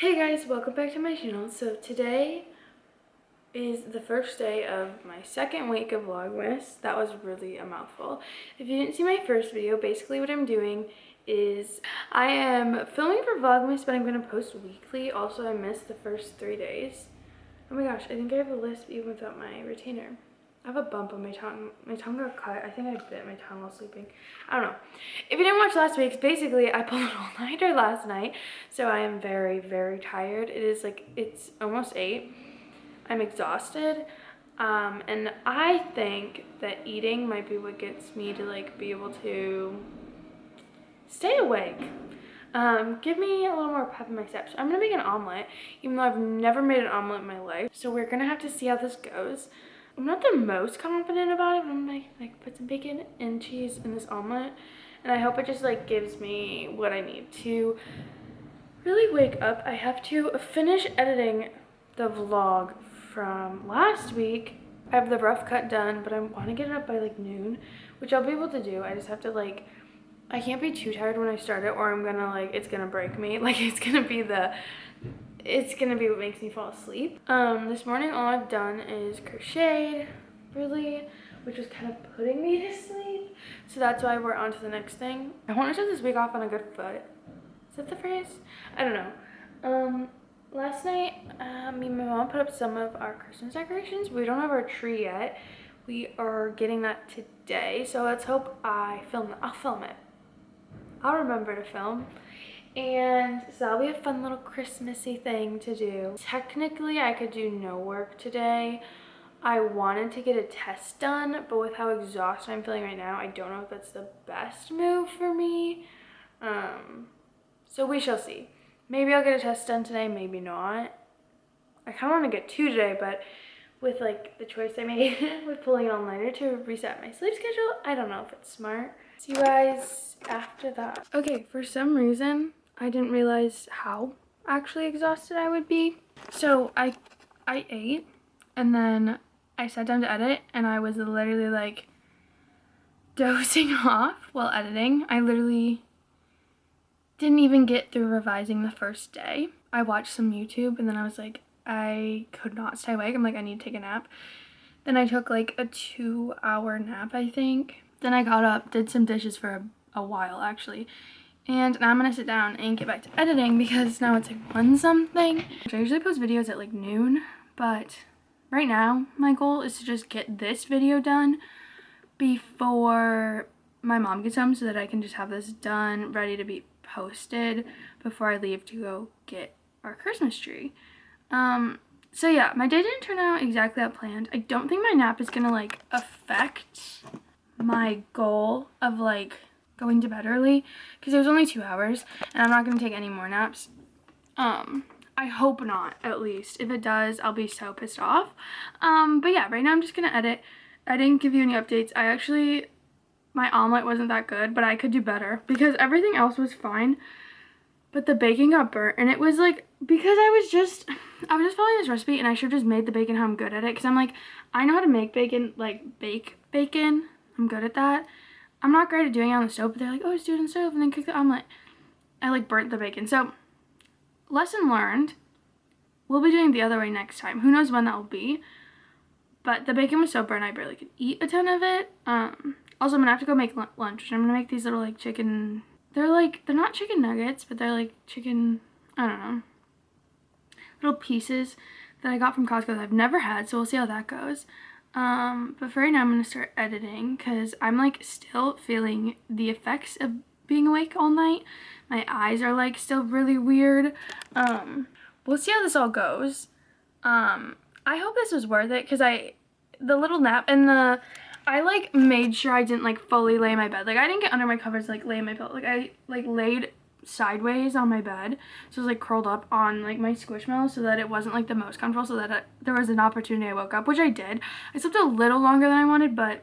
Hey guys, welcome back to my channel. So today is the first day of my second week of vlogmas. That was really a mouthful. If you didn't see my first video, basically what I'm doing is I am filming for vlogmas, but I'm going to post weekly. Also, I missed the first 3 days. Oh my gosh, I think I have a lisp even without my retainer. I have a bump on my tongue. My tongue got cut. I think I bit my tongue while sleeping. I don't know. If you didn't watch last week's, basically I pulled an all-nighter last night. So I am very, very tired. It's almost 8. I'm exhausted. And I think that eating might be what gets me to be able to stay awake. Give me a little more pep in my step. So I'm gonna make an omelet, even though I've never made an omelet in my life. So we're gonna have to see how this goes. I'm not the most confident about it, but I'm gonna put some bacon and cheese in this omelet, and I hope it just gives me what I need to really wake up. I have to finish editing the vlog from last week. I have the rough cut done, but I want to get it up by noon, which I'll be able to do. I just have to I can't be too tired when I start it, or I'm gonna it's gonna break me. It's gonna be what makes me fall asleep. This morning all I've done is crocheted, really, which was kind of putting me to sleep. So that's why we're on to the next thing. I want to start this week off on a good foot. Is that the phrase? I don't know. Last night, me and my mom put up some of our Christmas decorations. We don't have our tree yet. We are getting that today. So let's hope I film it. I'll film it. I'll remember to film. And so that'll be a fun little Christmassy thing to do. Technically, I could do no work today. I wanted to get a test done, but with how exhausted I'm feeling right now, I don't know if that's the best move for me. So we shall see. Maybe I'll get a test done today, maybe not. I kind of want to get 2 today, but with the choice I made with pulling an all-nighter to reset my sleep schedule, I don't know if it's smart. See you guys after that. Okay, for some reason, I didn't realize how actually exhausted I would be. So I ate, and then I sat down to edit, and I was literally dozing off while editing. I literally didn't even get through revising the first day. I watched some YouTube, and then I was I could not stay awake. I need to take a nap. Then I took a 2-hour nap, I think. Then I got up, did some dishes for a while actually. And now I'm gonna sit down and get back to editing because now it's 1 something. I usually post videos at noon, but right now my goal is to just get this video done before my mom gets home so that I can just have this done, ready to be posted before I leave to go get our Christmas tree. So yeah, my day didn't turn out exactly as planned. I don't think my nap is gonna affect my goal of going to bed early because it was only 2 hours and I'm not gonna take any more naps. I hope not, at least. If it does, I'll be so pissed off. But yeah, right now I'm just gonna edit. I didn't give you any updates. My omelet wasn't that good, but I could do better because everything else was fine. But the bacon got burnt, and it was because I was just following this recipe, and I should have just made the bacon how I'm good at it. Because I know how to make bacon, bake bacon. I'm good at that. I'm not great at doing it on the stove, but they're oh, just do it on the stove and then cook the omelet. I burnt the bacon. So, lesson learned. We'll be doing it the other way next time. Who knows when that will be. But the bacon was so burnt, I barely could eat a ton of it. Also, I'm gonna have to go make lunch. I'm gonna make these little chicken. They're not chicken nuggets, but they're chicken, I don't know, little pieces that I got from Costco that I've never had, so we'll see how that goes. But for right now, I'm gonna start editing because I'm still feeling the effects of being awake all night. My eyes are still really weird. We'll see how this all goes. I hope this was worth it because the little nap and I made sure I didn't fully lay in my bed. I didn't get under my covers lay in my pillow. I laid sideways on my bed, so it was curled up on my Squishmallow so that it wasn't the most comfortable, so that there was an opportunity I woke up, which I did. I slept a little longer than I wanted, but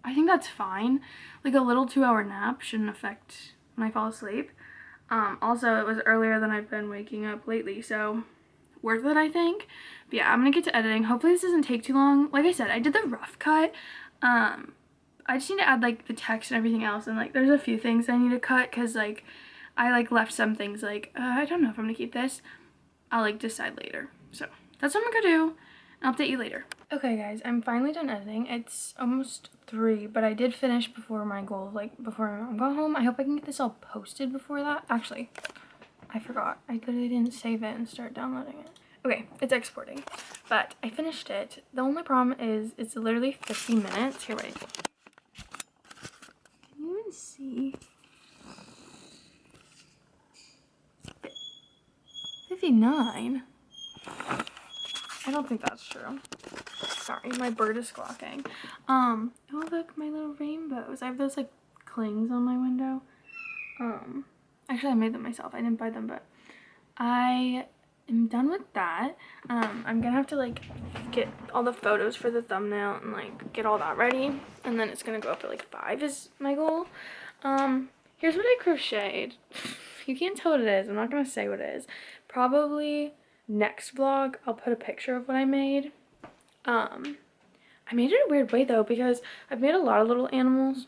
I think that's fine. A little 2-hour nap shouldn't affect when I fall asleep. Also, it was earlier than I've been waking up lately, so worth it, I think. But yeah, I'm gonna get to editing. Hopefully this doesn't take too long. Like I said, I did the rough cut. I just need to add the text and everything else, and there's a few things I need to cut because I like left some things like, I don't know if I'm gonna keep this. I'll like decide later. So that's what I'm gonna do. I'll update you later. Okay guys, I'm finally done editing. It's almost 3, but I did finish before my goal, like before my mom got home. I hope I can get this all posted before that. Actually, I forgot. I literally didn't save it and start downloading it. Okay, it's exporting, but I finished it. The only problem is it's literally 50 minutes. Here, wait. Can you even see? 59? I don't think that's true. Sorry, my bird is squawking. Oh look, my little rainbows. I have those like clings on my window. Actually I made them myself. I didn't buy them, but I am done with that. I'm gonna have to like get all the photos for the thumbnail and like get all that ready, and then it's gonna go up at like 5 is my goal. Here's what I crocheted. You can't tell what it is. I'm not gonna say what it is. Probably next vlog I'll put a picture of what I made. I made it a weird way though, because I've made a lot of little animals,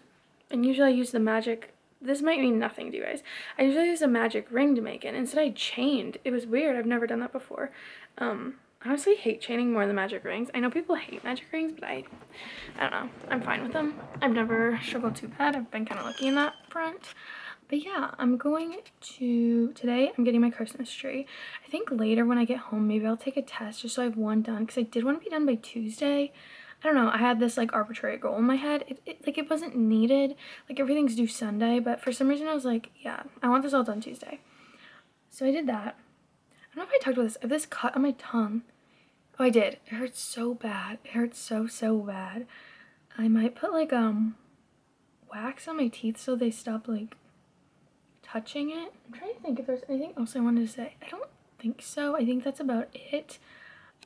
and usually I use the magic, this might mean nothing to you guys, I usually use a magic ring to make it. Instead I chained. It was weird. I've never done that before. I honestly hate chaining more than magic rings. I know people hate magic rings, but I don't know, I'm fine with them. I've never struggled too bad. I've been kind of lucky in that front. But yeah, I'm going to, today I'm getting my Christmas tree. I think later when I get home, maybe I'll take a test just so I have one done, because I did want to be done by Tuesday. I don't know, I had this like arbitrary goal in my head. It wasn't needed, like everything's due Sunday, but for some reason I was like, yeah, I want this all done Tuesday. So I did that. I don't know if I talked about this. I have this cut on my tongue. Oh, I did. It hurts so bad. It hurts so bad. I might put like wax on my teeth so they stop like touching it. I'm trying to think if there's anything else I wanted to say. I don't think so. I think that's about it.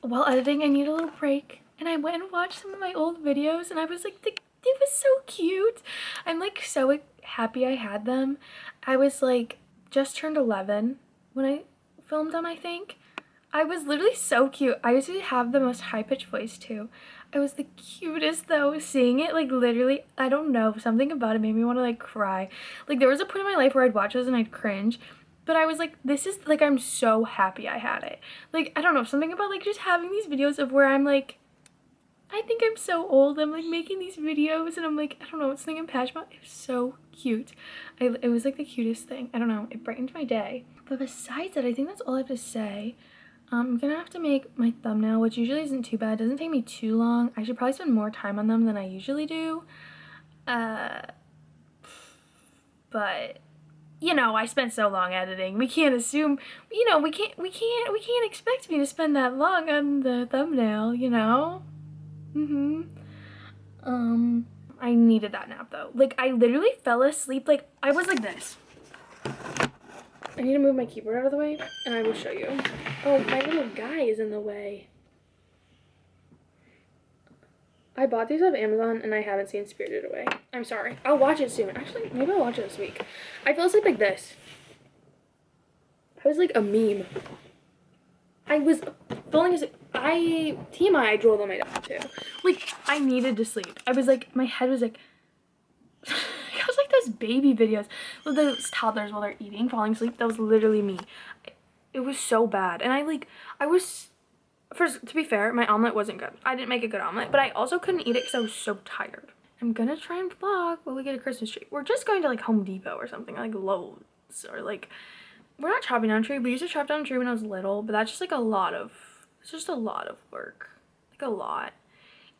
While editing, I need a little break, and I went and watched some of my old videos, and I was like, it was so cute. I'm like so happy I had them. I was like just turned 11 when I filmed them, I think. I was literally so cute. I usually have the most high-pitched voice too. I was the cutest though, seeing it, like literally, I don't know, something about it made me want to like cry. Like there was a point in my life where I'd watch those and I'd cringe, but I was like, this is like, I'm so happy I had it. Like, I don't know, something about like just having these videos of where I'm like, I think I'm so old, I'm like making these videos and I'm like, I don't know, it's something I'm passionate about. It was so cute. It was like the cutest thing. I don't know, it brightened my day. But besides that, I think that's all I have to say. I'm gonna have to make my thumbnail, which usually isn't too bad. It doesn't take me too long. I should probably spend more time on them than I usually do. But you know, I spent so long editing. We can't assume, you know, we can't expect me to spend that long on the thumbnail, you know? I needed that nap though. Like I literally fell asleep, like I was like this. I need to move my keyboard out of the way, and I will show you. Oh, my little guy is in the way. I bought these off Amazon, and I haven't seen Spirited Away. I'm sorry. I'll watch it soon. Actually, maybe I'll watch it this week. I fell asleep like this. I was like a meme. I was falling asleep. TMI, I drooled on my dog, too. Like, I needed to sleep. I was like, my head was like... I was like those baby videos with those toddlers while they're eating, falling asleep. That was literally me. It was so bad. And I was, first, to be fair, my omelet wasn't good. I didn't make a good omelet, but I also couldn't eat it because I was so tired. I'm gonna try and vlog while we get a Christmas tree. We're just going to like Home Depot or something, like Lowe's, or like, we're not chopping down a tree. We used to chop down a tree when I was little, but that's just like it's just a lot of work. Like a lot.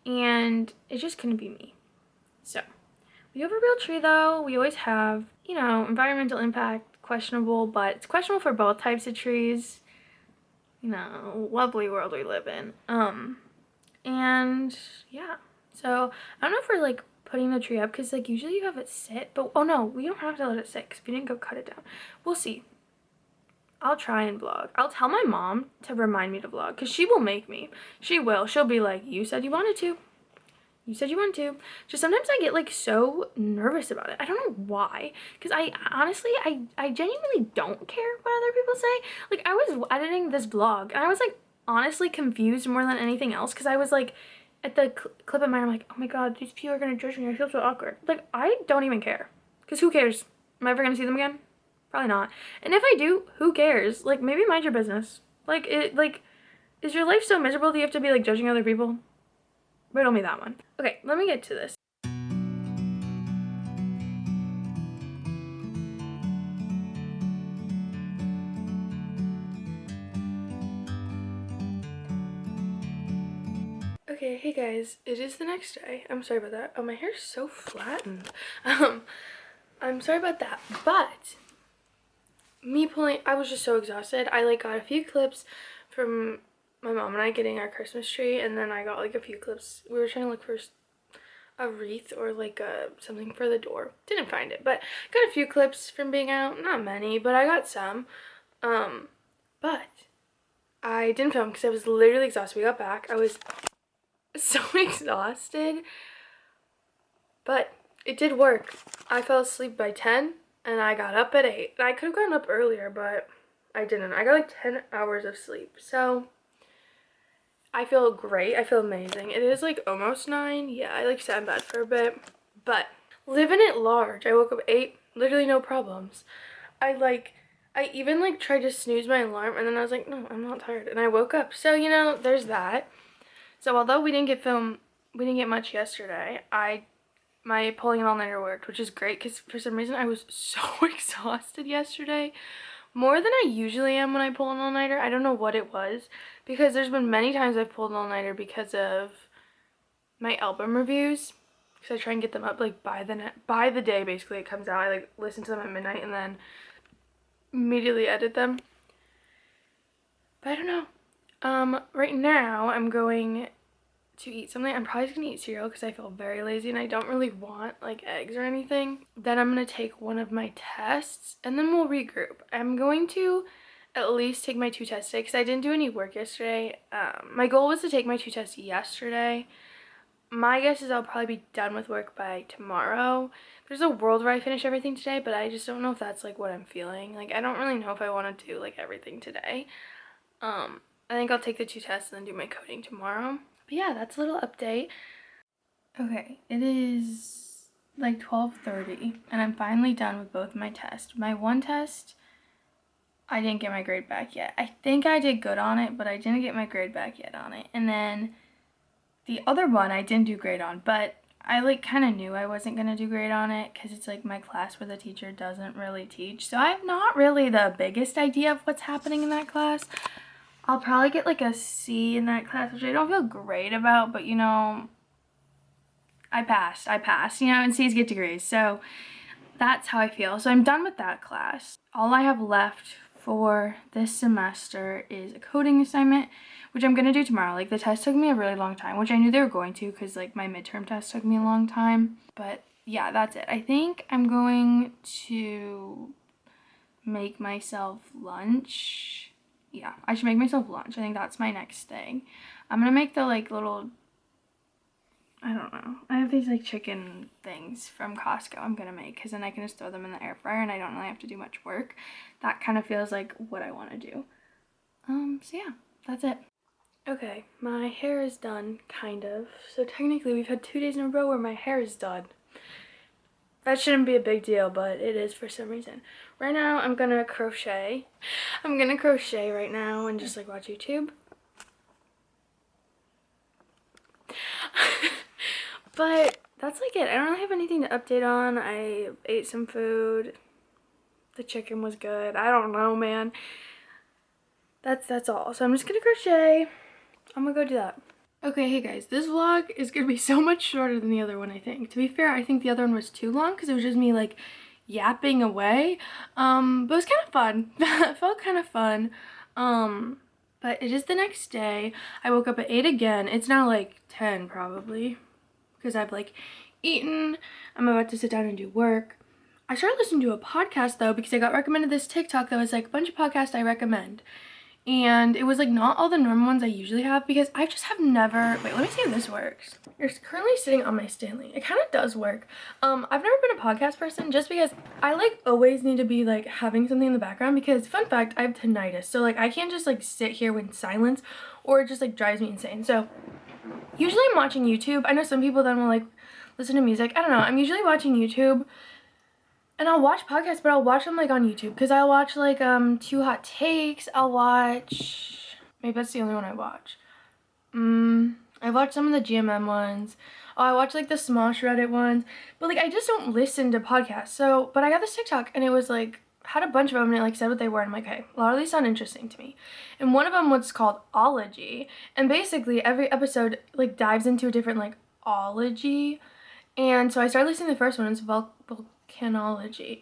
And it just couldn't be me. So. We have a real tree though. We always have, you know, environmental impact, questionable, but it's questionable for both types of trees. You know, lovely world we live in. And yeah. So I don't know if we're like putting the tree up, because like usually you have it sit, but oh no, we don't have to let it sit because we didn't go cut it down. We'll see. I'll try and vlog. I'll tell my mom to remind me to vlog, because she will make me. She will. She'll be like, you said you wanted to. You said you wanted to. Just sometimes I get like so nervous about it. I don't know why. Because I honestly, I genuinely don't care what other people say. Like I was editing this vlog and I was like honestly confused more than anything else. Because I was like at the clip of mine, I'm like, oh my god, these people are going to judge me. I feel so awkward. Like I don't even care. Because who cares? Am I ever going to see them again? Probably not. And if I do, who cares? Like, maybe mind your business. Like, is your life so miserable that you have to be, like, judging other people? Riddle me that one. Okay, let me get to this. Okay, hey guys, it is the next day. I'm sorry about that. Oh, my hair's so flattened. I'm sorry about that, but I was just so exhausted. I like got a few clips from my mom and I getting our Christmas tree, and then I got like a few clips. We were trying to look for a wreath or like something for the door. Didn't find it, but got a few clips from being out. Not many, but I got some. But I didn't film because I was literally exhausted. We got back. I was so exhausted, but it did work. I fell asleep by 10 and I got up at 8. I could have gotten up earlier, but I didn't. I got like 10 hours of sleep, so I feel great. I feel amazing. It is like almost 9. Yeah, I like sat in bed for a bit, but living it large. I woke up at 8, literally no problems. I even like tried to snooze my alarm, and then I was like, no, I'm not tired, and I woke up. So, you know, there's that. So although we didn't get much yesterday, my pulling an all-nighter worked, which is great because for some reason I was so exhausted yesterday. More than I usually am when I pull an all-nighter. I don't know what it was, because there's been many times I've pulled an all-nighter because of my album reviews. Because I try and get them up like by the day basically it comes out. I like listen to them at midnight and then immediately edit them. But I don't know. Right now I'm going to eat something. I'm probably just gonna eat cereal because I feel very lazy and I don't really want like eggs or anything. Then I'm gonna take one of my tests and then we'll regroup. I'm going to at least take my 2 tests today because I didn't do any work yesterday. My goal was to take my 2 tests yesterday. My guess is I'll probably be done with work by tomorrow. There's a world where I finish everything today, but I just don't know if that's like what I'm feeling. Like, I don't really know if I want to do like everything today. I think I'll take the 2 tests and then do my coding tomorrow. But yeah, that's a little update. Okay, it is like 12:30 and I'm finally done with both my tests. My one test, I didn't get my grade back yet. I think I did good on it, but I didn't get my grade back yet on it. And then the other one I didn't do great on, but I like kind of knew I wasn't going to do great on it because it's like my class where the teacher doesn't really teach. So I have not really the biggest idea of what's happening in that class. I'll probably get like a C in that class, which I don't feel great about, but you know, I passed, you know, and C's get degrees. So that's how I feel. So I'm done with that class. All I have left for this semester is a coding assignment, which I'm going to do tomorrow. Like, the test took me a really long time, which I knew they were going to because like my midterm test took me a long time. But yeah, that's it. I think I'm going to make myself lunch. Yeah, I should make myself lunch. I think that's my next thing. I'm gonna make the like little, I don't know. I have these like chicken things from Costco I'm gonna make because then I can just throw them in the air fryer and I don't really have to do much work. That kind of feels like what I want to do. So yeah, that's it. Okay, my hair is done, kind of. So technically we've had 2 days in a row where my hair is done. That shouldn't be a big deal, but it is for some reason. Right now, I'm gonna crochet. I'm gonna crochet right now and just like watch YouTube. But that's like it. I don't really have anything to update on. I ate some food. The chicken was good. I don't know, man. That's all. So I'm just gonna crochet. I'm gonna go do that. Okay, hey guys, this vlog is gonna be so much shorter than the other one, I think. To be fair, I think the other one was too long because it was just me like yapping away. But it was kind of fun. It felt kind of fun. But it is the next day. I woke up at 8 again. It's now like 10 probably because I've like eaten. I'm about to sit down and do work. I started listening to a podcast though because I got recommended this TikTok that was like a bunch of podcasts I recommend. And it was like not all the normal ones I usually have because I just have never, wait, let me see if this works. It's currently sitting on my Stanley. It kind of does work. I've never been a podcast person just because I like always need to be like having something in the background because fun fact, I have tinnitus. So like I can't just like sit here in silence or it just like drives me insane. So usually I'm watching YouTube. I know some people then will like listen to music. I don't know. I'm usually watching YouTube. And I'll watch podcasts, but I'll watch them like on YouTube, because I'll watch like Two Hot Takes. I'll watch, maybe that's the only one I watch. I watch some of the GMM ones. Oh, I watch like the Smosh Reddit ones. But like I just don't listen to podcasts. So, but I got this TikTok and it was like, had a bunch of them and it like said what they were. And I'm like, okay, a lot of these sound interesting to me. And one of them was called Ology. And basically every episode like dives into a different like ology. And so I started listening to the first one. It's volcanology.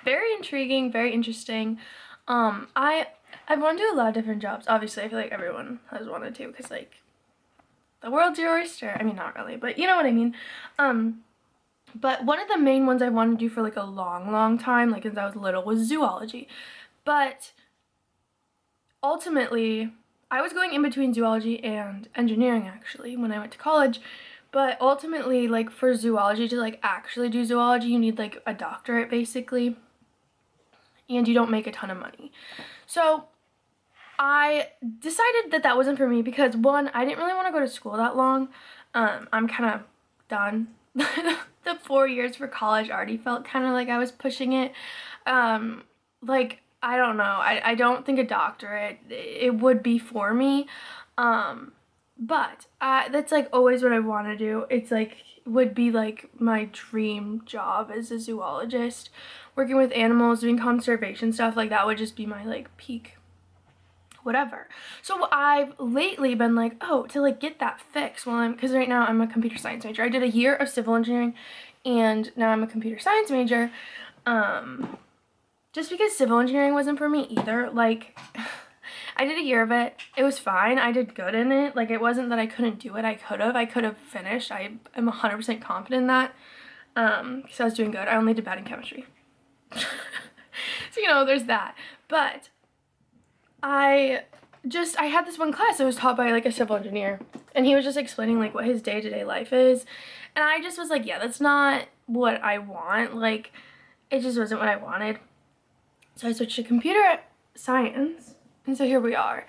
Very intriguing, very interesting. I've wanted to do a lot of different jobs. Obviously, I feel like everyone has wanted to, because like the world's your oyster. I mean, not really, but you know what I mean. But one of the main ones I wanted to do for like a long time, like since I was little, was zoology. But ultimately, I was going in between zoology and engineering actually when I went to college. But ultimately, like for zoology to like actually do zoology, you need like a doctorate basically. And you don't make a ton of money. So I decided that that wasn't for me because one, I didn't really want to go to school that long. I'm kind of done. The 4 years for college already felt kind of like I was pushing it. Like, I don't know. I don't think a doctorate, it would be for me. But that's like always what I want to do. It's like, would be like my dream job as a zoologist. Working with animals, doing conservation stuff, like that would just be my like peak whatever. So I've lately been like, oh, to like get that fixed while because right now I'm a computer science major. I did a year of civil engineering and now I'm a computer science major. Just because civil engineering wasn't for me either. Like, I did a year of it. It was fine. I did good in it. Like, it wasn't that I couldn't do it. I could have finished. I am 100% confident in that. Because I was doing good. I only did bad in chemistry. So, you know, there's that. But I had this one class that was taught by like a civil engineer. And he was just explaining like what his day-to-day life is. And I just was like, yeah, that's not what I want. Like, it just wasn't what I wanted. So I switched to computer science. And so here we are.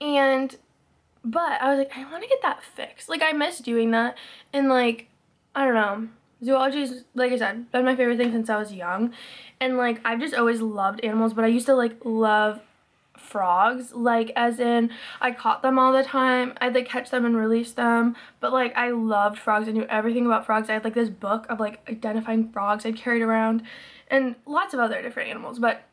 But I was like, I want to get that fixed. Like, I miss doing that. And, like, I don't know. Zoology is, like I said, been my favorite thing since I was young. And, like, I've just always loved animals. But I used to, like, love frogs. Like, as in, I caught them all the time. I'd, like, catch them and release them. But, like, I loved frogs. I knew everything about frogs. I had, like, this book of, like, identifying frogs I'd carried around. And lots of other different animals. But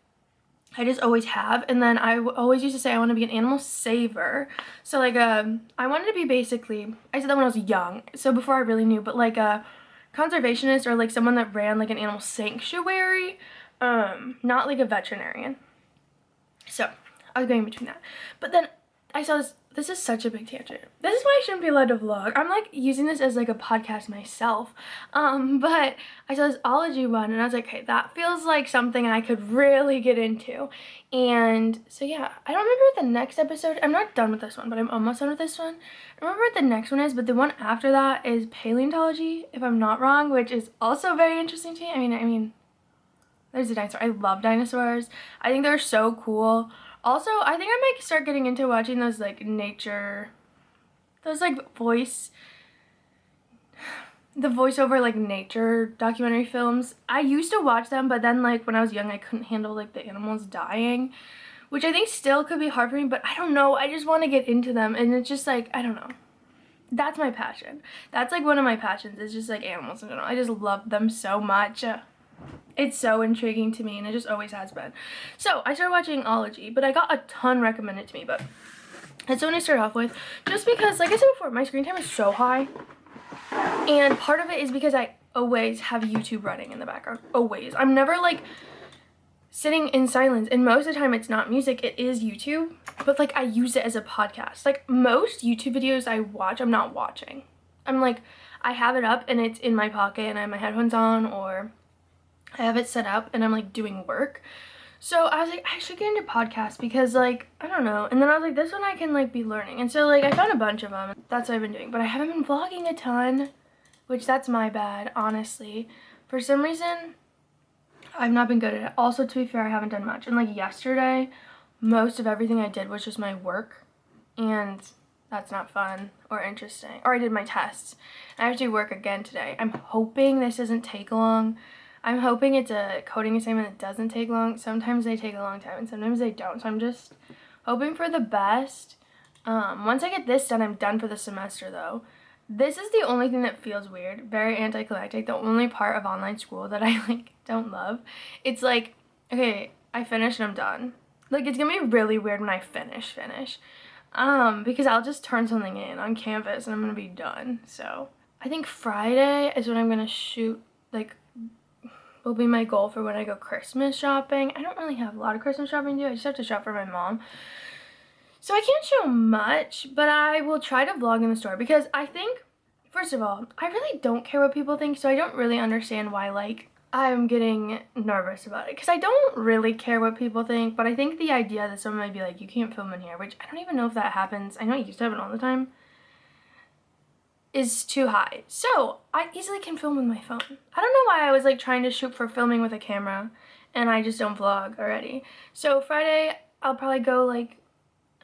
I just always have. And then I always used to say I want to be an animal saver. So like I wanted to be basically, I said that when I was young, so before I really knew, but like a conservationist or like someone that ran like an animal sanctuary, not like a veterinarian. So I was going between that. But then I saw this is such a big tangent. This is why I shouldn't be allowed to vlog. I'm like using this as like a podcast myself. But I saw this ology one and I was like, okay, that feels like something I could really get into. And so yeah, I don't remember what the next episode, I'm not done with this one, but I'm almost done with this one. I don't remember what the next one is, but the one after that is paleontology, if I'm not wrong, which is also very interesting to me. I mean, there's a dinosaur. I love dinosaurs. I think they're so cool. Also, I think I might start getting into watching those, like, those, like, the voiceover, like, nature documentary films. I used to watch them, but then, like, when I was young, I couldn't handle, like, the animals dying, which I think still could be hard for me, but I don't know. I just want to get into them, and it's just, like, I don't know. That's my passion. That's, like, one of my passions is just, like, animals in general. I just love them so much. It's so intriguing to me, and it just always has been. So, I started watching Ology, but I got a ton recommended to me, but that's the one I started off with. Just because, like I said before, my screen time is so high, and part of it is because I always have YouTube running in the background. Always. I'm never, like, sitting in silence, and most of the time it's not music, it is YouTube, but, like, I use it as a podcast. Like, most YouTube videos I watch, I'm not watching. I'm, like, I have it up, and it's in my pocket, and I have my headphones on, or I have it set up and I'm like doing work. So I was like, I should get into podcasts because like, I don't know. And then I was like, this one I can like be learning. And so like I found a bunch of them. That's what I've been doing. But I haven't been vlogging a ton, which that's my bad, honestly. For some reason, I've not been good at it. Also, to be fair, I haven't done much. And like yesterday, most of everything I did was just my work. And that's not fun or interesting. Or I did my tests. I have to work again today. I'm hoping this doesn't take long. I'm hoping it's a coding assignment that doesn't take long. Sometimes they take a long time and sometimes they don't. So I'm just hoping for the best. Once I get this done, I'm done for the semester though. This is the only thing that feels weird. Very anticlimactic. The only part of online school that I like don't love. It's like, okay, I finished and I'm done. Like, it's gonna be really weird when I finish. Because I'll just turn something in on campus and I'm gonna be done. So I think Friday is when I'm gonna shoot, like, will be my goal for when I go Christmas shopping. I don't really have a lot of Christmas shopping to do. I just have to shop for my mom. So I can't show much, but I will try to vlog in the store because I think, first of all, I really don't care what people think, so I don't really understand why, like, I'm getting nervous about it because I don't really care what people think, but I think the idea that someone might be like, you can't film in here, which I don't even know if that happens. I know it used to happen all the time, is too high. So I easily can film with my phone. I don't know why I was like trying to shoot for filming with a camera and I just don't vlog already. So Friday, I'll probably go like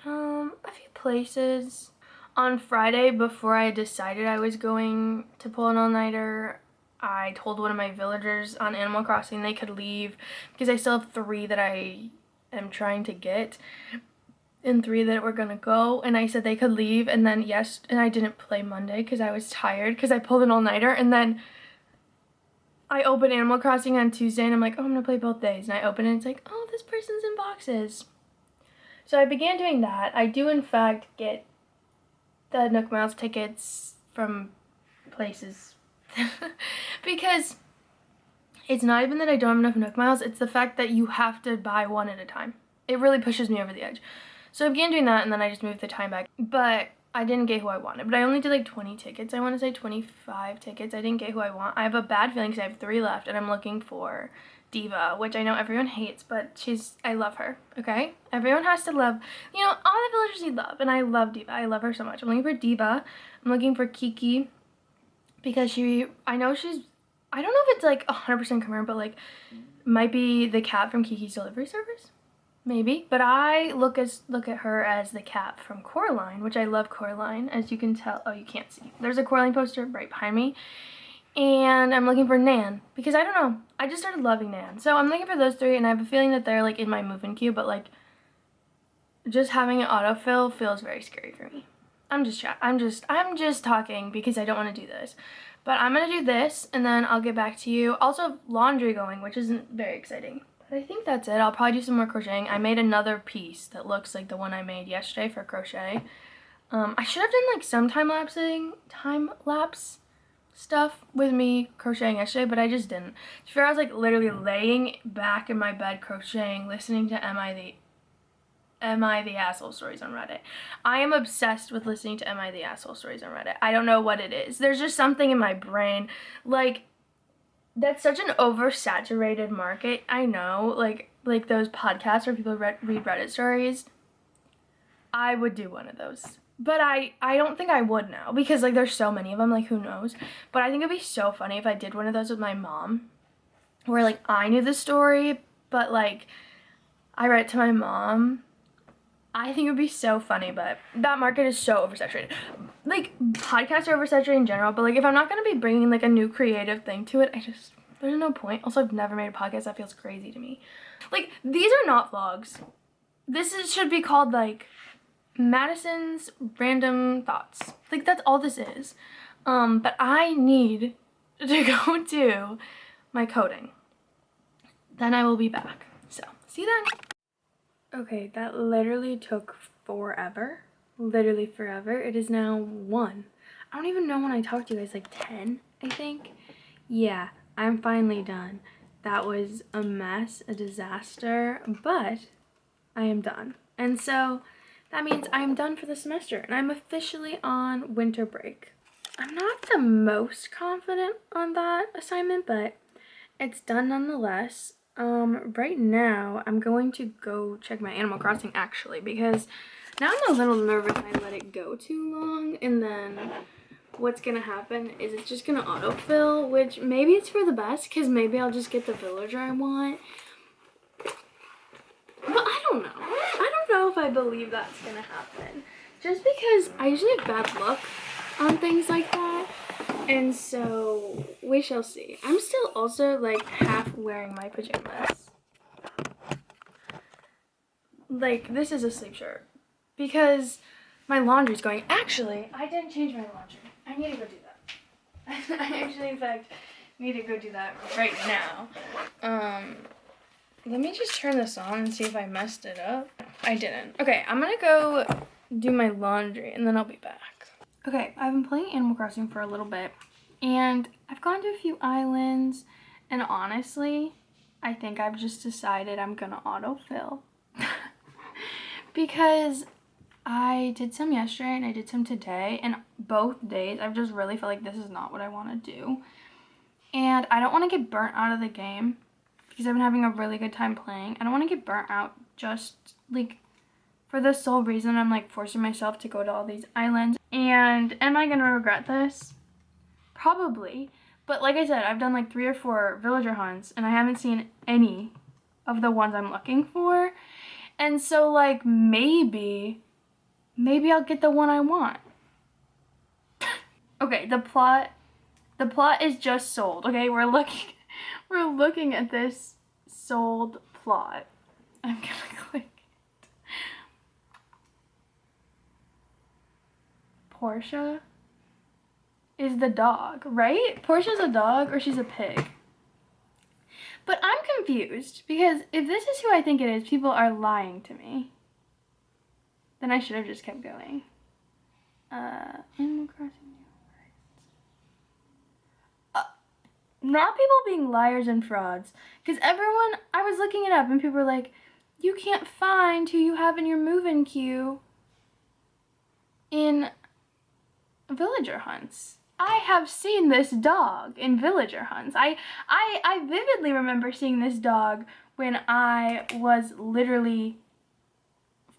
a few places. On Friday, before I decided I was going to pull an all-nighter, I told one of my villagers on Animal Crossing they could leave because I still have 3 that I am trying to get and 3 that were gonna go, and I said they could leave, and then and I didn't play Monday because I was tired because I pulled an all-nighter, and then I opened Animal Crossing on Tuesday and I'm like, oh, I'm gonna play both days, and I open it and it's like, oh, this person's in boxes. So I began doing that. I do in fact get the Nook Miles tickets from places because it's not even that I don't have enough Nook Miles, it's the fact that you have to buy one at a time. It really pushes me over the edge. So I began doing that and then I just moved the time back. But I didn't get who I wanted. But I only did like 20 tickets. I want to say 25 tickets. I didn't get who I want. I have a bad feeling because I have 3 left and I'm looking for Diva, which I know everyone hates, but I love her, okay? Everyone has to love, you know, all the villagers need love, and I love Diva. I love her so much. I'm looking for Diva. I'm looking for Kiki, because I know she's, I don't know if it's like 100% confirmed, but like, might be the cat from Kiki's Delivery Service. Maybe, but I look at her as the cat from Coraline, which I love Coraline, as you can tell. Oh, you can't see. There's a Coraline poster right behind me. And I'm looking for Nan, because I don't know, I just started loving Nan. So I'm looking for those 3, and I have a feeling that they're like in my move-in queue, but like just having an autofill feels very scary for me. I'm just talking because I don't want to do this. But I'm gonna do this and then I'll get back to you. Also laundry going, which isn't very exciting. But I think that's it. I'll probably do some more crocheting. I made another piece that looks like the one I made yesterday for crochet. I should have done like some time lapse stuff with me crocheting yesterday, but I just didn't. I was like literally laying back in my bed crocheting, listening to Am I the Asshole stories on Reddit. I am obsessed with listening to Am I the Asshole stories on Reddit. I don't know what it is. There's just something in my brain. Like, that's such an oversaturated market. I know, like those podcasts where people read Reddit stories. I would do one of those. But I don't think I would now because like there's so many of them, like who knows. But I think it'd be so funny if I did one of those with my mom where like I knew the story, but like I read it to my mom. I think it would be so funny, but that market is so oversaturated. Like podcasts are oversaturated in general, but like if I'm not going to be bringing like a new creative thing to it, there's no point. Also, I've never made a podcast. That feels crazy to me. Like these are not vlogs. Should be called like Madison's Random Thoughts. Like that's all this is. But I need to go do my coding. Then I will be back. So, see you then. Okay, that literally took forever. Literally forever. It is now 1. I don't even know when I talked to you guys, like 10, I think. Yeah, I'm finally done. That was a mess, a disaster, but I am done. And so that means I'm done for the semester and I'm officially on winter break. I'm not the most confident on that assignment, but it's done nonetheless. Right now I'm going to go check my Animal Crossing actually because now I'm a little nervous I let it go too long and then what's gonna happen is it's just gonna autofill, which maybe it's for the best because maybe I'll just get the villager I want. But I don't know. I don't know if I believe that's gonna happen. just because I usually have bad luck on things like that. And so we shall see. I'm still also like half wearing my pajamas. Like, this is a sleep shirt because my laundry's going. Actually, I didn't change my laundry. I need to go do that. I actually, in fact, need to go do that right now. Let me just turn this on and see if I messed it up. I didn't. Okay, I'm gonna go do my laundry and then I'll be back. Okay, I've been playing Animal Crossing for a little bit and I've gone to a few islands, and honestly, I think I've just decided I'm gonna autofill. Because I did some yesterday and I did some today, and both days I've just really felt like this is not what I want to do. And I don't want to get burnt out of the game because I've been having a really good time playing. I don't want to get burnt out just like for the sole reason I'm like forcing myself to go to all these islands. And am I gonna regret this? Probably. But like I said, I've done like 3 or 4 villager hunts and I haven't seen any of the ones I'm looking for. And so like maybe I'll get the one I want. Okay, the plot is just sold. Okay, we're looking at this sold plot. I'm gonna click it. Portia is the dog, right? Portia's a dog or she's a pig. But I'm confused because if this is who I think it is, people are lying to me. Then I should have just kept going. Animal Crossing. Not people being liars and frauds. Because everyone, I was looking it up and people were like, you can't find who you have in your move-in queue in villager hunts. I have seen this dog in villager hunts. I vividly remember seeing this dog when I was literally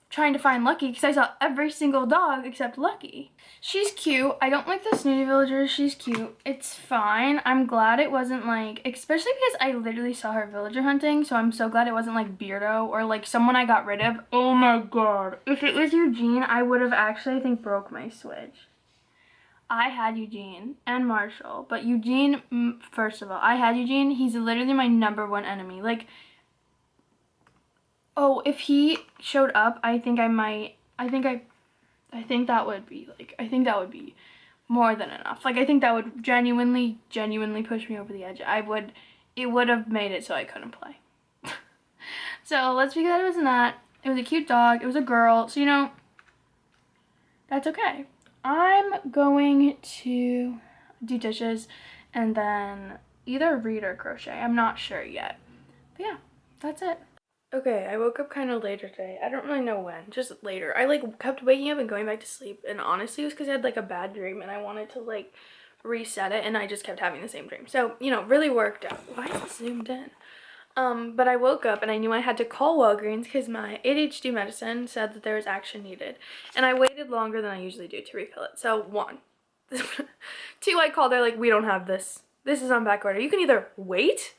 trying to find Lucky because I saw every single dog except Lucky. She's cute. I don't like the snooty villagers. She's cute. It's fine. I'm glad it wasn't like, especially because I literally saw her villager hunting, so I'm so glad it wasn't like Beardo or like someone I got rid of. Oh my god. If it was Eugene, I would have actually, I think, broke my Switch. I had Eugene and Marshall, but Eugene, first of all, I had Eugene. He's literally my #1 enemy. Like, oh, if he showed up, I think that would be like, I think that would be more than enough. Like, I think that would genuinely push me over the edge. It would have made it so I couldn't play. So let's be glad it wasn't that. It was a cute dog. It was a girl. So, you know, that's okay. I'm going to do dishes and then either read or crochet. I'm not sure yet. But yeah, that's it. Okay, I woke up kind of later today. I don't really know when, just later. I like kept waking up and going back to sleep, and honestly it was because I had like a bad dream and I wanted to like reset it, and I just kept having the same dream. So, you know, really worked out. Why is it zoomed in? But I woke up and I knew I had to call Walgreens because my ADHD medicine said that there was action needed. And I waited longer than I usually do to refill it. So 1. 2, I called, they're like, we don't have this. This is on back order. You can either wait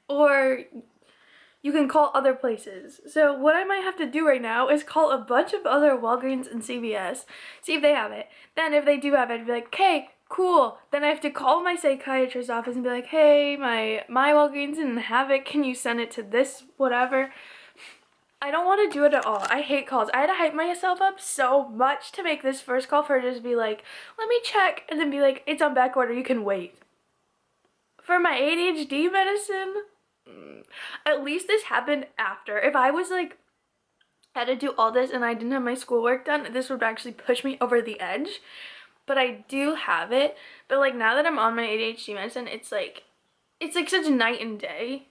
or you can call other places. So what I might have to do right now is call a bunch of other Walgreens and CVS, see if they have it. Then if they do have it, I'd be like, okay, cool. Then I have to call my psychiatrist's office and be like, hey, my Walgreens didn't have it. Can you send it to this whatever? I don't want to do it at all. I hate calls. I had to hype myself up so much to make this first call for her to just be like, let me check, and then be like, it's on back order, you can wait. For my ADHD medicine, at least this happened after. If I was like, had to do all this and I didn't have my schoolwork done, this would actually push me over the edge. But I do have it. But like now that I'm on my ADHD medicine, it's like such night and day.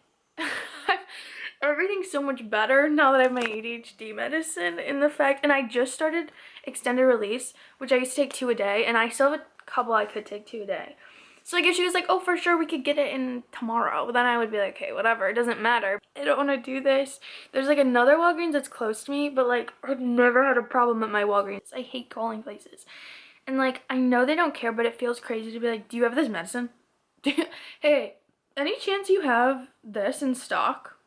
Everything's so much better now that I have my ADHD medicine, in the fact, and I just started extended release, which I used to take 2 a day, and I still have a couple I could take 2 a day. So like if she was like, oh, for sure we could get it in tomorrow, then I would be like, okay, whatever, it doesn't matter. I don't want to do this. There's like another Walgreens that's close to me, but like I've never had a problem at my Walgreens. I hate calling places. And like, I know they don't care, but it feels crazy to be like, do you have this medicine? Hey, any chance you have this in stock?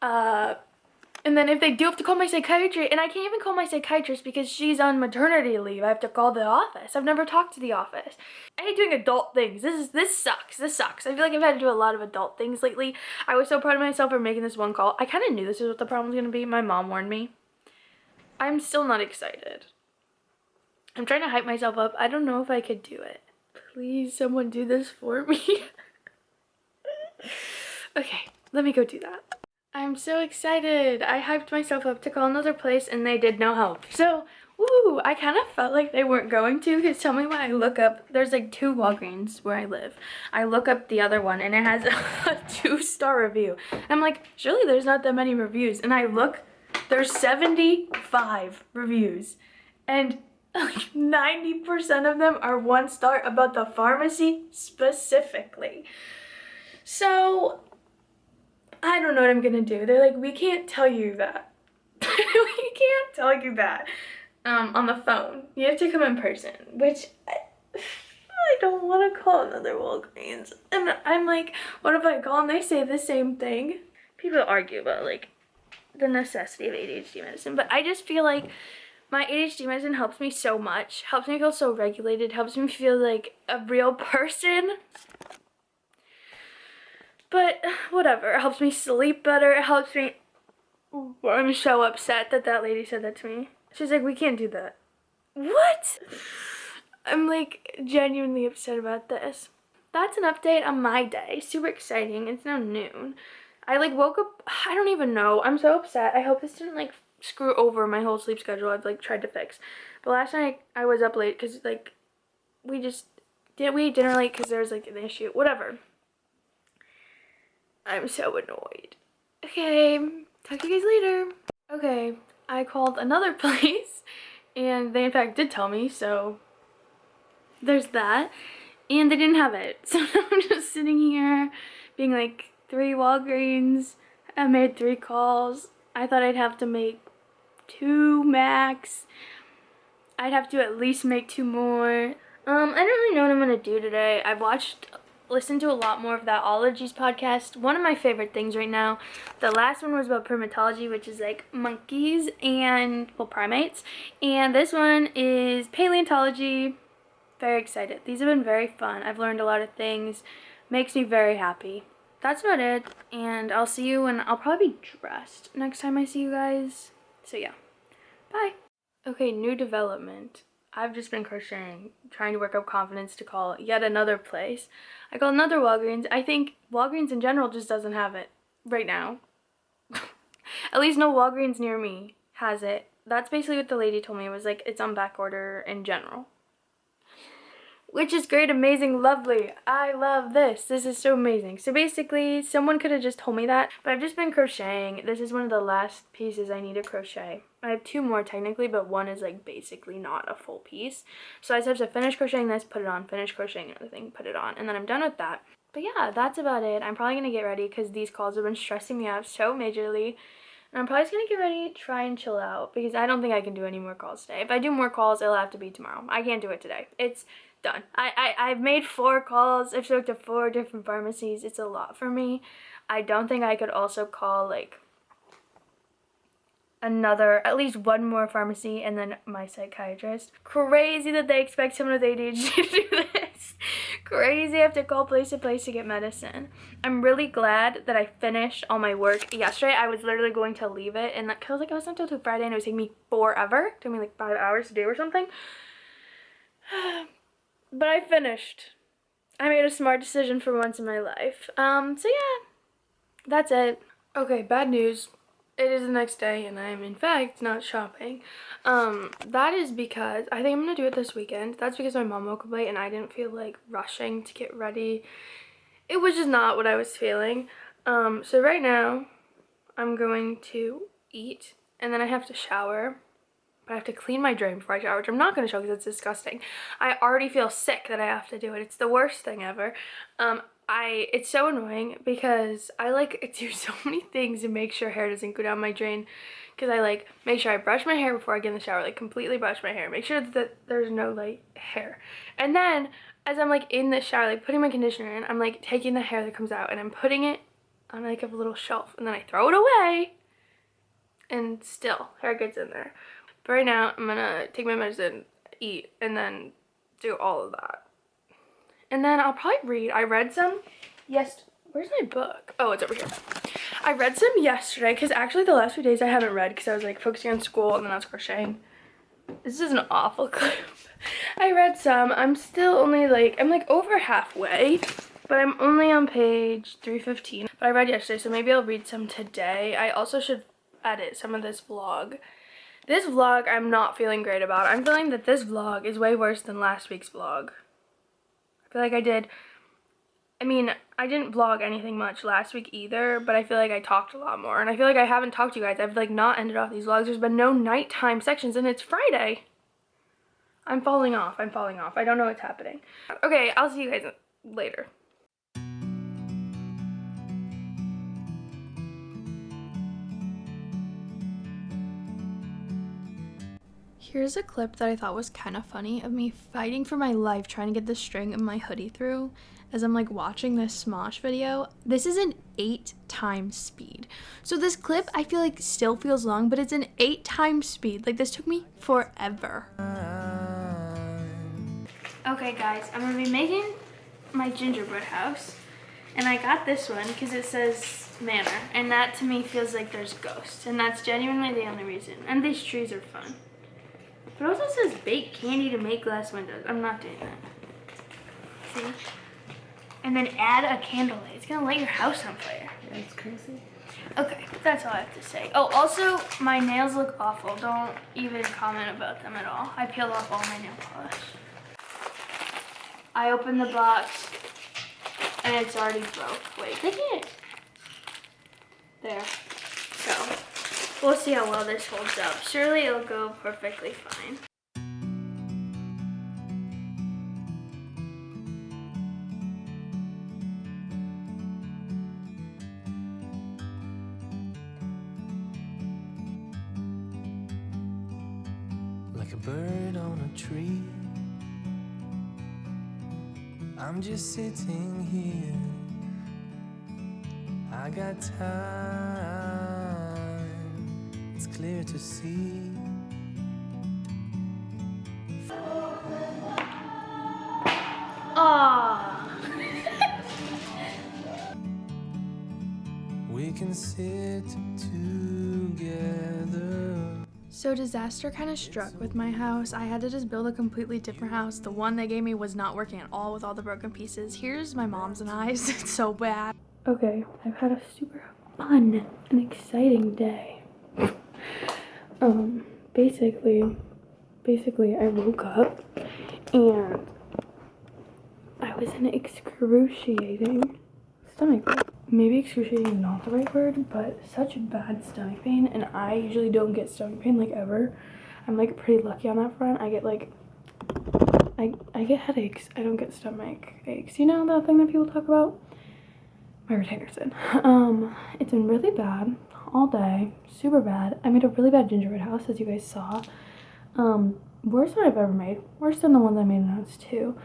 And And then if they do have to call my psychiatrist, and I can't even call my psychiatrist because she's on maternity leave. I have to call the office. I've never talked to the office. I hate doing adult things. This sucks. I feel like I've had to do a lot of adult things lately. I was so proud of myself for making this one call. I kind of knew this is what the problem was going to be. My mom warned me. I'm still not excited. I'm trying to hype myself up. I don't know if I could do it. Please, someone do this for me. Okay, let me go do that. I'm so excited. I hyped myself up to call another place and they did no help. So, woo, I kind of felt like they weren't going to, because tell me why. I look up, there's like 2 Walgreens where I live. I look up the other one and it has a 2-star review. I'm like, surely there's not that many reviews. And I look, there's 75 reviews. And like 90% of them are 1 star about the pharmacy specifically. So, I don't know what I'm gonna do. They're like, we can't tell you that. We can't tell you that on the phone. You have to come in person, which I don't want to call another Walgreens. And I'm like, what if I call and they say the same thing? People argue about like the necessity of ADHD medicine, but I just feel like my ADHD medicine helps me so much, helps me feel so regulated, helps me feel like a real person. But whatever, it helps me sleep better, it helps me. I'm so upset that that lady said that to me. She's like, we can't do that. What? I'm like genuinely upset about this. That's an update on my day. Super exciting. It's now noon. I like woke up, I don't even know. I'm so upset. I hope this didn't like screw over my whole sleep schedule I've like tried to fix. But last night I was up late because like we ate dinner late because there was like an issue. Whatever. I'm so annoyed. Okay, talk to you guys later. Okay, I called another place and they in fact did tell me, so there's that. And they didn't have it. So now I'm just sitting here being like 3 Walgreens. I made 3 calls. I thought I'd have to make 2 max. I'd have to at least make 2 more. I don't really know what I'm gonna do today. I've listened to a lot more of that Ologies podcast. One of my favorite things right now. The last one was about primatology, which is like monkeys and, well, primates. And this one is paleontology. Very excited. These have been very fun. I've learned a lot of things. Makes me very happy. That's about it. And I'll see you, and I'll probably be dressed next time I see you guys. So yeah. Bye. Okay, new development. I've just been crocheting, trying to work up confidence to call yet another place. I called another Walgreens. I think Walgreens in general just doesn't have it right now. At least no Walgreens near me has it. That's basically what the lady told me. It was like, it's on back order in general. Which is great, amazing, lovely. I love this. This is so amazing. So basically, someone could have just told me that, but I've just been crocheting. This is one of the last pieces I need to crochet. I have 2 more technically, but one is like basically not a full piece. So I just have to finish crocheting this, put it on, finish crocheting another thing, put it on, and then I'm done with that. But yeah, that's about it. I'm probably going to get ready because these calls have been stressing me out so majorly. And I'm probably just going to get ready, try and chill out because I don't think I can do any more calls today. If I do more calls, it'll have to be tomorrow. I can't do it today. It's done. I've made 4 calls. I've spoke to 4 different pharmacies. It's a lot for me. I don't think I could also call like at least 1 more pharmacy and then my psychiatrist. Crazy that they expect someone with ADHD to do this. Crazy I have to call place to place to get medicine. I'm really glad that I finished all my work yesterday. I was literally going to leave it and like, cause like I was not until Friday and it was taking me forever. It took me like 5 hours to do or something. But I finished. I made a smart decision for once in my life. So yeah, that's it. Okay, bad news. It is the next day and I am in fact not shopping. That is because, I think I'm gonna do it this weekend. That's because my mom woke up late and I didn't feel like rushing to get ready. It was just not what I was feeling. So right now, I'm going to eat and then I have to shower. But I have to clean my drain before I shower, which I'm not going to show because it's disgusting. I already feel sick that I have to do it. It's the worst thing ever. It's so annoying because I like do so many things to make sure hair doesn't go down my drain. Because I like make sure I brush my hair before I get in the shower, like completely brush my hair. Make sure that there's no like hair. And then as I'm like in the shower, like putting my conditioner in, I'm like taking the hair that comes out and I'm putting it on like a little shelf and then I throw it away. and still hair gets in there. But right now I'm gonna take my medicine, eat, and then do all of that. And then I'll probably read. I read some where's my book? Oh, it's over here. I read some yesterday because actually the last few days I haven't read because I was like focusing on school and then I was crocheting. This is an awful clip. I read some. I'm still only like, I'm like over halfway, but I'm only on page 315. But I read yesterday, so maybe I'll read some today. I also should edit some of this vlog. This vlog I'm not feeling great about. I'm feeling that this vlog is way worse than last week's vlog. I feel like I didn't vlog anything much last week either, but I feel like I talked a lot more. And I feel like I haven't talked to you guys. I've like not ended off these vlogs. There's been no nighttime sections and it's Friday. I'm falling off. I don't know what's happening. Okay, I'll see you guys later. Here's a clip that I thought was kind of funny of me fighting for my life trying to get the string of my hoodie through as I'm like watching this Smosh video. This is an 8 times speed. So this clip I feel like still feels long, but it's an 8 times speed. Like this took me forever. Okay guys, I'm gonna be making my gingerbread house. And I got this one because it says manor. And that to me feels like there's ghosts. And that's genuinely the only reason. And these trees are fun. But it also says bake candy to make glass windows. I'm not doing that. See? And then add a candle light. It's gonna light your house on fire. That's crazy. Okay, that's all I have to say. Oh, also, my nails look awful. Don't even comment about them at all. I peeled off all my nail polish. I opened the box, and it's already broke. Wait, take it. There. So, we'll see how well this holds up. Surely it'll go perfectly fine. Like a bird on a tree, I'm just sitting here. I got time, it's clear to see. Ah. We can sit together. So disaster kind of struck with my house. I had to just build a completely different house. The one they gave me was not working at all with all the broken pieces. Here's my mom's and I's. It's so bad. Okay, I've had a super fun and exciting day. Basically I woke up and I was in excruciating stomach pain. Maybe excruciating is not the right word, but such bad stomach pain, and I usually don't get stomach pain like ever. I'm like pretty lucky on that front. I get like I get headaches. I don't get stomach aches. You know that thing that people talk about? My retainer's in. It's been really bad all day, super bad. I made a really bad gingerbread house, as you guys saw. Worst one I've ever made. Worse than the ones I made in house too.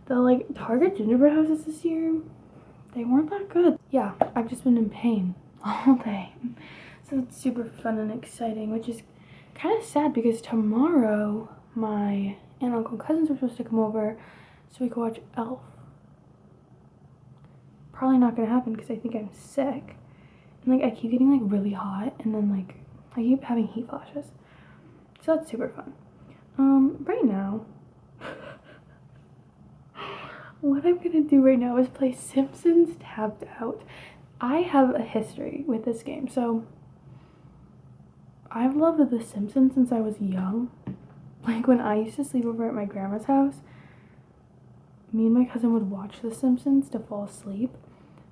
The like Target gingerbread houses this year, they weren't that good. Yeah, I've just been in pain all day. So it's super fun and exciting, which is kind of sad because tomorrow my aunt, uncle, and cousins are supposed to come over so we can watch Elf. Probably not gonna happen because I think I'm sick. And like I keep getting like really hot and then like I keep having heat flashes. So that's super fun. Right now, what I'm gonna do right now is play Simpsons Tapped Out. I have a history with this game. So I've loved The Simpsons since I was young. Like when I used to sleep over at my grandma's house, me and my cousin would watch The Simpsons to fall asleep.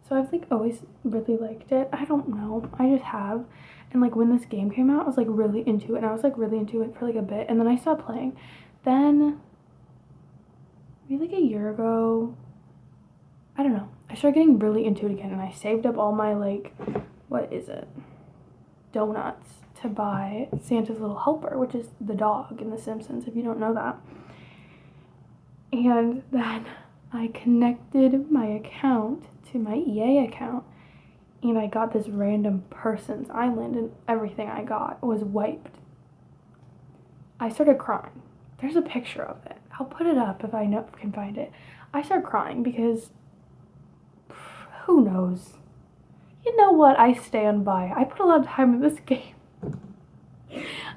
So I've like always really liked it. I don't know, I just have. And like when this game came out, I was like really into it, and I was like really into it for like a bit, and then I stopped playing. Then maybe like a year ago, I don't know, I started getting really into it again, and I saved up all my like, what is it, donuts to buy Santa's Little Helper, which is the dog in The Simpsons, if you don't know that. And then I connected my account to my EA account, and I got this random person's island and everything I got was wiped. I started crying. There's a picture of it. I'll put it up if I can find it. I started crying because who knows? You know what? I stand by. I put a lot of time in this game.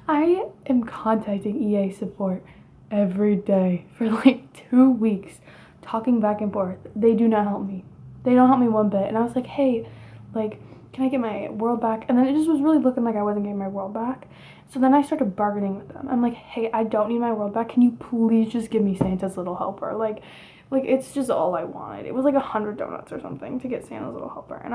I am contacting EA support every day for like 2 weeks, talking back and forth. They do not help me. They don't help me one bit. And I was like, hey, like, can I get my world back? And then it just was really looking like I wasn't getting my world back. So then I started bargaining with them. I'm like, hey, I don't need my world back. Can you please just give me Santa's Little Helper? Like it's just all I wanted. It was like 100 donuts or something to get Santa's Little Helper. And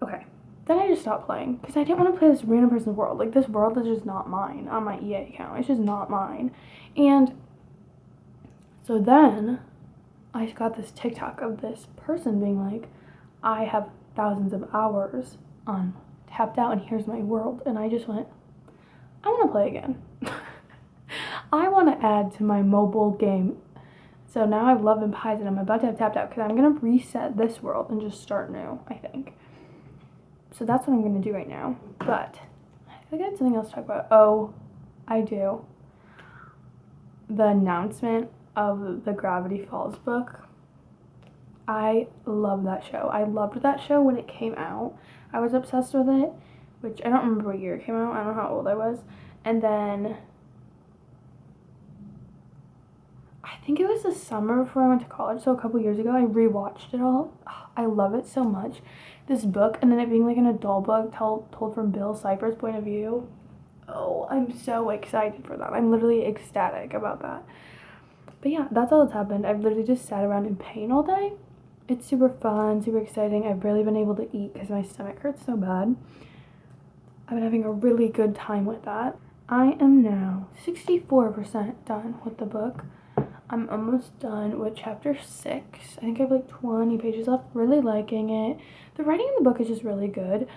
okay. Then I just stopped playing because I didn't want to play this random person's world. Like, this world is just not mine on my EA account. It's just not mine. And so then I got this TikTok of this person being like, I have thousands of hours on Tapped Out and here's my world. And I just went, I want to play again. I want to add to my mobile game. So now I have Love and Pies and I'm about to have Tapped Out because I'm going to reset this world and just start new, I think. So that's what I'm going to do right now. But I think I had something else to talk about. Oh, I do. The announcement of the Gravity Falls book. I love that show. I loved that show when it came out. I was obsessed with it, which I don't remember what year it came out. I don't know how old I was. And then I think it was the summer before I went to college, so a couple years ago, I rewatched it all. I love it so much. This book, and then it being like an adult book told from Bill Cipher's point of view. Oh, I'm so excited for that. I'm literally ecstatic about that. But yeah, that's all that's happened. I've literally just sat around in pain all day. It's super fun, super exciting. I've barely been able to eat because my stomach hurts so bad. I've been having a really good time with that. I am now 64% done with the book. I'm almost done with chapter 6. I think I have like 20 pages left. Really liking it. The writing in the book is just really good.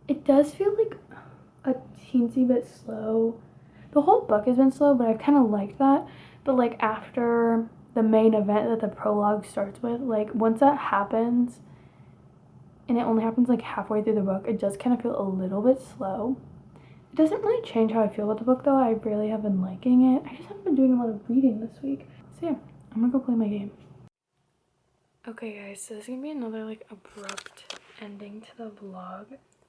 It does feel like a teensy bit slow. The whole book has been slow, but I've kind of liked that. But like after the main event that the prologue starts with, like once that happens, and it only happens like halfway through the book, it does kind of feel a little bit slow. It doesn't really change how I feel about the book, though. I really have been liking it. I just haven't been doing a lot of reading this week. So yeah, I'm gonna go play my game. Okay guys, so this is gonna be another like abrupt ending to the vlog.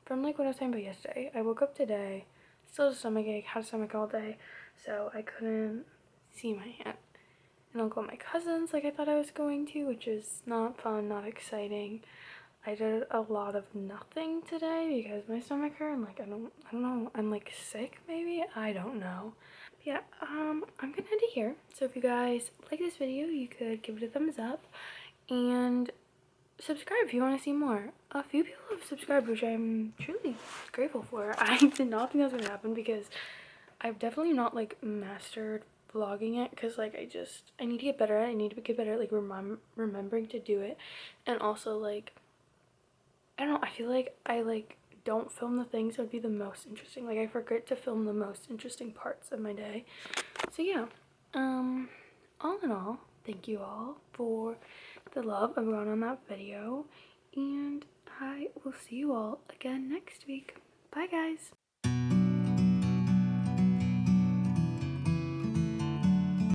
From like what I was talking about yesterday, I woke up today, still had a stomachache, had a stomach all day, so I couldn't see my aunt. And I'll go with my cousins like I thought I was going to, which is not fun, not exciting. I did a lot of nothing today because my stomach hurt and like I don't know, I'm like sick maybe, I don't know. But yeah, I'm gonna end it here. So if you guys like this video, you could give it a thumbs up and subscribe if you want to see more. A few people have subscribed, which I'm truly grateful for. I did not think that was gonna happen because I've definitely not like mastered vlogging it because like I need to get better at it. I need to get better at like remembering to do it, and also like I don't know, I feel like I like don't film the things that would be the most interesting. Like I forget to film the most interesting parts of my day. So yeah, all in all, thank you all for the love everyone on that video, and I will see you all again next week. Bye guys.